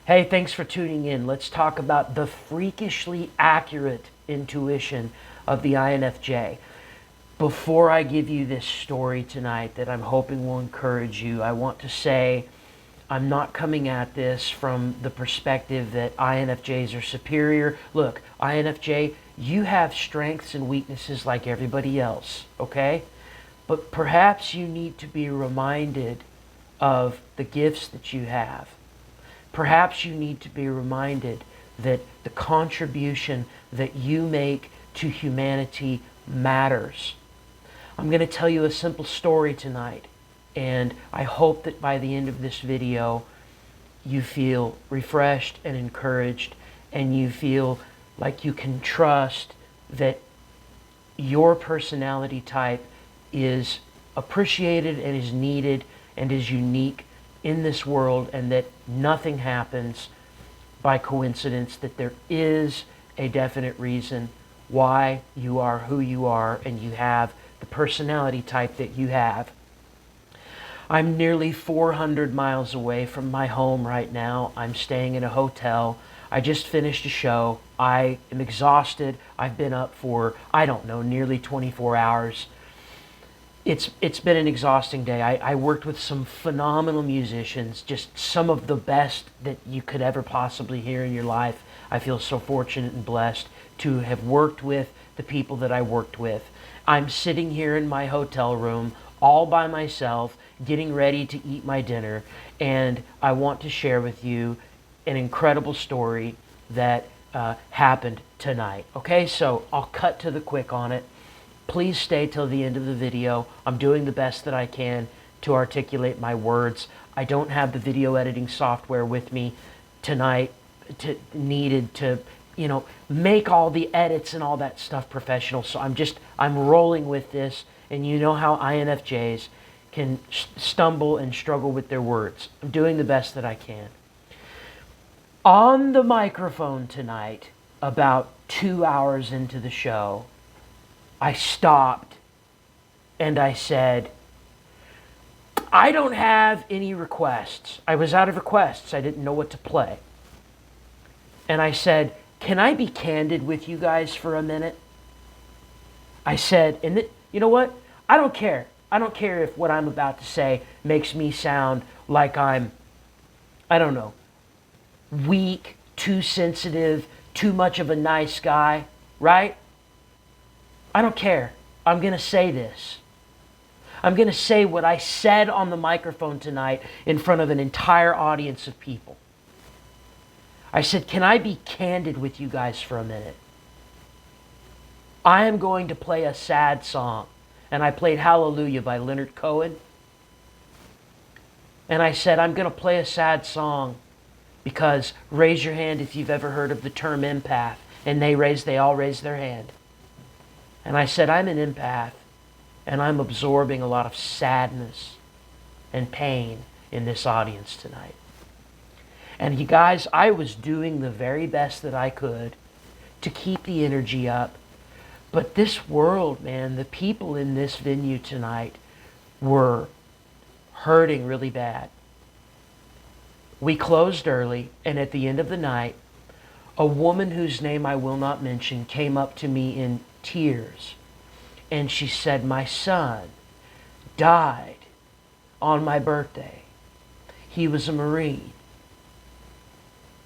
Hey, thanks for tuning in. Let's talk about the freakishly accurate intuition of the INFJ. Before I give you this story tonight that I'm hoping will encourage you, I want to say I'm not coming at this from the perspective that INFJs are superior. Look, INFJ, you have strengths and weaknesses like everybody else, okay? But perhaps you need to be reminded of the gifts that you have. Perhaps you need to be reminded that the contribution that you make to humanity matters. I'm going to tell you a simple story tonight, and I hope that by the end of this video you feel refreshed and encouraged, and you feel like you can trust that your personality type is appreciated and is needed and is unique in this world, and that nothing happens by coincidence, that there is a definite reason why you are who you are and you have the personality type that you have. I'm nearly 400 miles away from my home right now. I'm staying in a hotel. I just finished a show. I am exhausted. I've been up for, I don't know, nearly 24 hours. It's been an exhausting day. I worked with some phenomenal musicians, just some of the best that you could ever possibly hear in your life. I feel so fortunate and blessed to have worked with the people that I worked with. I'm sitting here in my hotel room all by myself, getting ready to eat my dinner, and I want to share with you an incredible story that happened tonight. Okay, so I'll cut to the quick on it. Please stay till the end of the video. I'm doing the best that I can to articulate my words. I don't have the video editing software with me tonight needed to, make all the edits and all that stuff professional. So I'm rolling with this, and you know how INFJs can stumble and struggle with their words. I'm doing the best that I can. On the microphone tonight, about 2 hours into the show, I stopped and I said, I don't have any requests. I was out of requests. I didn't know what to play. And I said, can I be candid with you guys for a minute? I said, you know what? I don't care. I don't care if what I'm about to say makes me sound like I'm, I don't know, weak, too sensitive, too much of a nice guy, right? I don't care. I'm going to say this. I'm going to say what I said on the microphone tonight in front of an entire audience of people. I said, can I be candid with you guys for a minute? I am going to play a sad song. And I played Hallelujah by Leonard Cohen. And I said, I'm going to play a sad song because raise your hand if you've ever heard of the term empath. And they all raised their hand. And I said, I'm an empath, and I'm absorbing a lot of sadness and pain in this audience tonight. And you guys, I was doing the very best that I could to keep the energy up. But this world, man, the people in this venue tonight were hurting really bad. We closed early, and at the end of the night, a woman whose name I will not mention came up to me in tears, and she said, my son died on my birthday. He was a Marine,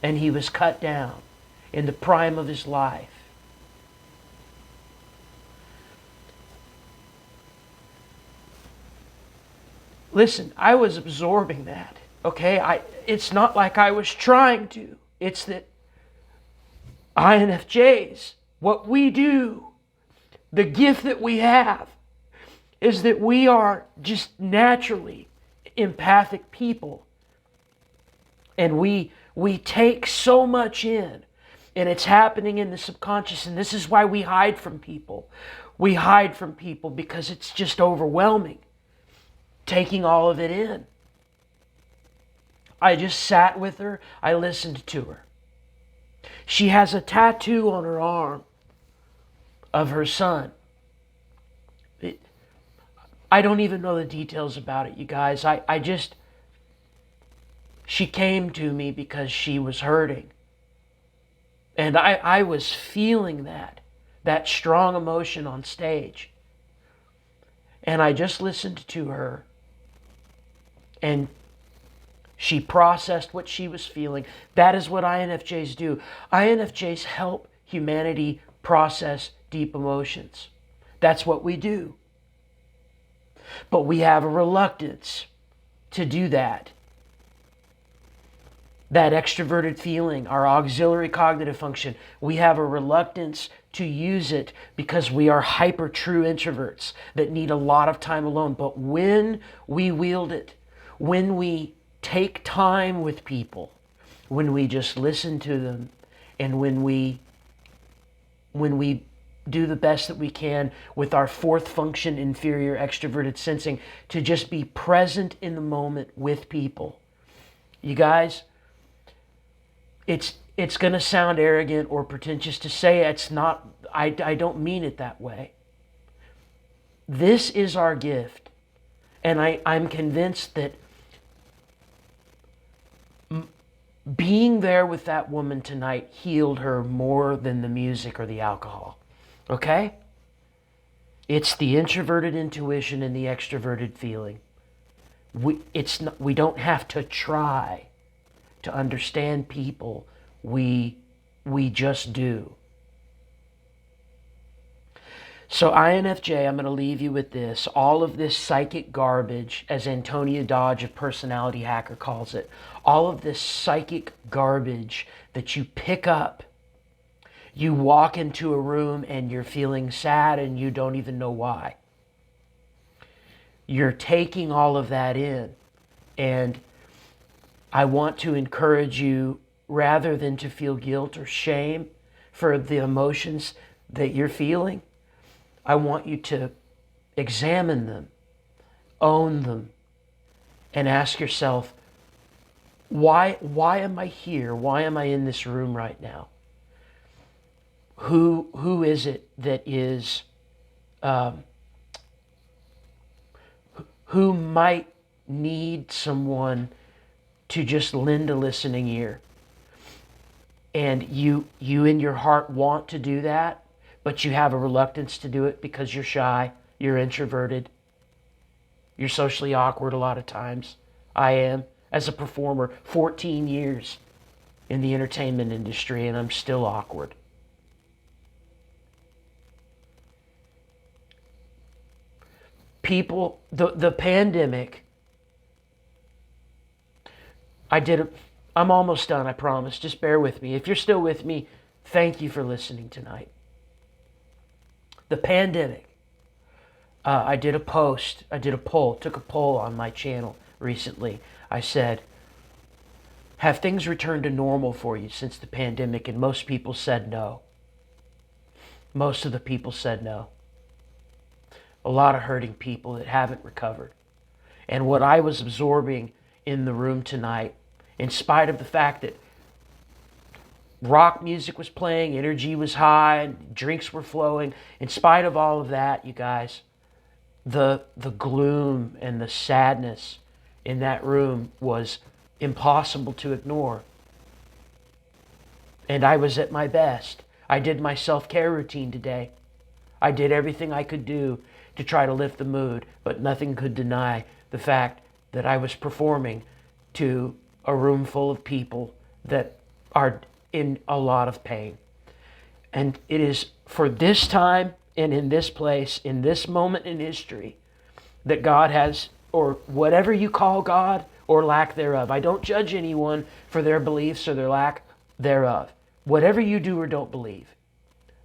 and he was cut down in the prime of his life. Listen, I was absorbing that, okay? It's not like I was trying to. It's that INFJs, what we do, the gift that we have is that we are just naturally empathic people. And we take so much in, and it's happening in the subconscious, and this is why we hide from people. We hide from people because it's just overwhelming, taking all of it in. I just sat with her. I listened to her. She has a tattoo on her arm of her son. I don't even know the details about it, you guys. She came to me because she was hurting. And I was feeling that strong emotion on stage. And I just listened to her. And she processed what she was feeling. That is what INFJs do. INFJs help humanity process deep emotions. That's what we do. But we have a reluctance to do that. That extroverted feeling, our auxiliary cognitive function, we have a reluctance to use it because we are hyper true introverts that need a lot of time alone. But when we wield it, when we take time with people, when we just listen to them, and when we do the best that we can with our fourth function, inferior extroverted sensing, to just be present in the moment with people. You guys, it's going to sound arrogant or pretentious to say it's not. I don't mean it that way. This is our gift. And I'm convinced that being there with that woman tonight healed her more than the music or the alcohol. Okay? It's the introverted intuition and the extroverted feeling. We don't have to try to understand people. We just do. So INFJ, I'm going to leave you with this. All of this psychic garbage, as Antonia Dodge of Personality Hacker calls it, all of this psychic garbage that you pick up, you walk into a room and you're feeling sad and you don't even know why. You're taking all of that in. And I want to encourage you, rather than to feel guilt or shame for the emotions that you're feeling, I want you to examine them, own them, and ask yourself, why am I here? Why am I in this room right now? Who is it that is, who might need someone to just lend a listening ear? And you in your heart want to do that, but you have a reluctance to do it because you're shy, you're introverted, you're socially awkward a lot of times. I am, as a performer, 14 years in the entertainment industry, and I'm still awkward. People, the pandemic, I'm almost done, I promise. Just bear with me. If you're still with me, thank you for listening tonight. The pandemic, I did a poll, took a poll on my channel recently. I said, have things returned to normal for you since the pandemic? And most people said no. Most of the people said no. A lot of hurting people that haven't recovered. And what I was absorbing in the room tonight, in spite of the fact that rock music was playing, energy was high, drinks were flowing, in spite of all of that, you guys, the gloom and the sadness in that room was impossible to ignore. And I was at my best. I did my self-care routine today. I did everything I could do to try to lift the mood, but nothing could deny the fact that I was performing to a room full of people that are in a lot of pain. And it is for this time and in this place, in this moment in history, that God has, or whatever you call God or lack thereof. I don't judge anyone for their beliefs or their lack thereof. Whatever you do or don't believe,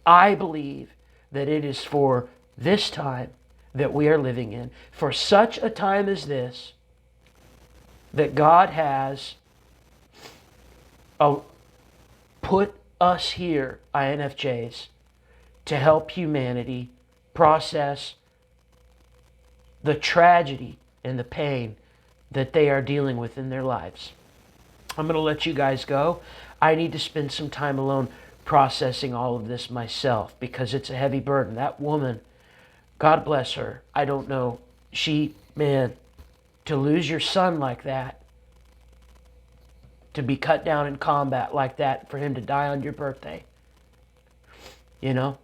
I believe that it is for this time that we are living in, for such a time as this, that God has put us here, INFJs, to help humanity process the tragedy and the pain that they are dealing with in their lives. I'm going to let you guys go. I need to spend some time alone processing all of this myself because it's a heavy burden. That woman, God bless her, I don't know, to lose your son like that, to be cut down in combat like that, for him to die on your birthday. You know,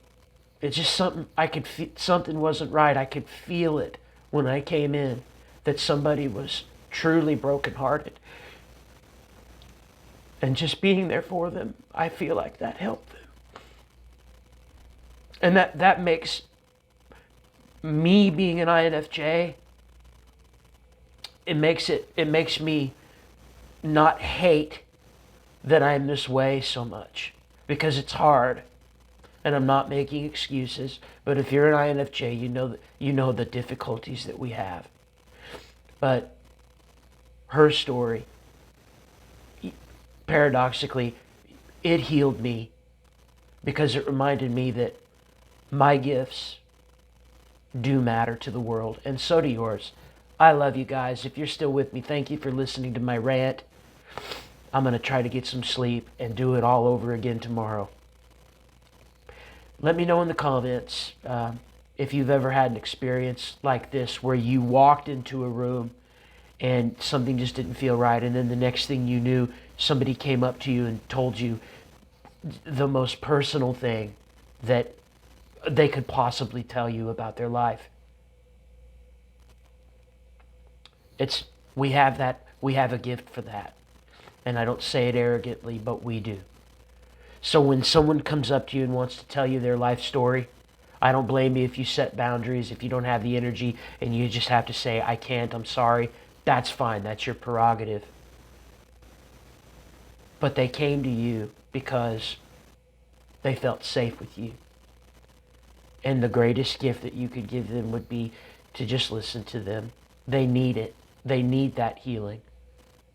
it's just something I could feel. Something wasn't right. I could feel it when I came in, that somebody was truly brokenhearted. And just being there for them, I feel like that helped them. And that makes me, being an INFJ, it makes me not hate that I'm this way so much, because it's hard. And I'm not making excuses, but if you're an INFJ, you know the difficulties that we have. But her story, paradoxically, it healed me, because it reminded me that my gifts do matter to the world, and so do yours. I love you guys. If you're still with me, thank you for listening to my rant. I'm going to try to get some sleep and do it all over again tomorrow. Let me know in the comments if you've ever had an experience like this, where you walked into a room and something just didn't feel right, and then the next thing you knew, somebody came up to you and told you the most personal thing that they could possibly tell you about their life. We have a gift for that. And I don't say it arrogantly, but we do. So when someone comes up to you and wants to tell you their life story, I don't blame you if you set boundaries, if you don't have the energy and you just have to say, I can't, I'm sorry. That's fine. That's your prerogative. But they came to you because they felt safe with you. And the greatest gift that you could give them would be to just listen to them. They need it. They need that healing.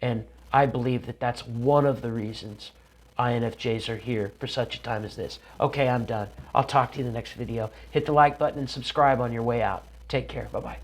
And I believe that that's one of the reasons INFJs are here for such a time as this. Okay, I'm done. I'll talk to you in the next video. Hit the like button and subscribe on your way out. Take care. Bye-bye.